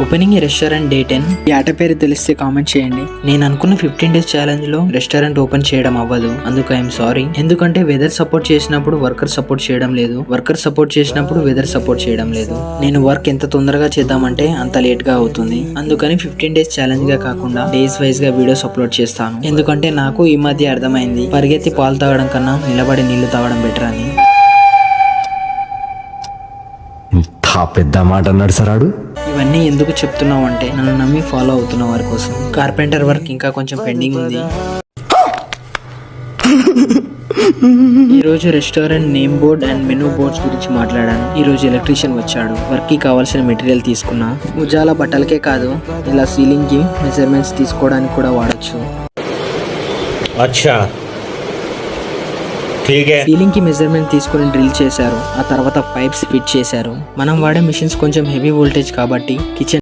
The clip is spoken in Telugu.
Opening restaurant day 10. ఈ ఆట పేరు తెలిస్తే కామెంట్ చేయండి. నేను అనుకున్న 15 days ఛాలెంజ్ లో రెస్టారెంట్ ఓపెన్ చేయడం అవ్వదు. అందుకు ఐఎమ్ సారీ. ఎందుకంటే వెదర్ సపోర్ట్ చేసినప్పుడు వర్కర్ సపోర్ట్ చేయడం లేదు, వర్కర్ సపోర్ట్ చేసినప్పుడు వెదర్ సపోర్ట్ చేయడం లేదు. నేను వర్క్ ఎంత తొందరగా చేద్దామంటే అంత లేట్ గా అవుతుంది. అందుకని 15 days ఛాలెంజ్ గా కాకుండా డేస్ వైజ్ గా వీడియోస్ అప్లోడ్ చేస్తాను. ఎందుకంటే నాకు ఈ మధ్య అర్థమైంది, పరిగెత్తి పాలు తాగడం కన్నా నిలబడి నీళ్లు తాగడం బెటర్ అని. పెద్ద మాట అన్నాడు సరాడు. ఇవన్నీ ఎందుకు చెప్తున్నావు అంటే నన్ను నమ్మి ఫాలో అవుతున్న వారి కోసం. కార్పెంటర్ వర్క్ ఇంకా కొంచెం పెండింగ్ ఉంది. ఈ రోజు restaurant name board and menu boards గురించి మాట్లాడాను. ఈ రోజు ఎలక్ట్రీషియన్ వచ్చాడు. వర్క్ కి కావాల్సిన మెటీరియల్ తీసుకున్నా. ఉజాల బట్టలకే కాదు, ఇలా సీలింగ్ కి మెజర్మెంట్స్ తీసుకోవడానికి కూడా వాడచ్చు. సీలింగ్ కి మెజర్మెంట్ తీసుకుని డ్రిల్ చేశారు. ఆ తర్వాత పైప్స్ ఫిట్ చేశారు. మనం వాడే మిషన్స్ కొంచెం హెవీ వోల్టేజ్ కాబట్టి కిచెన్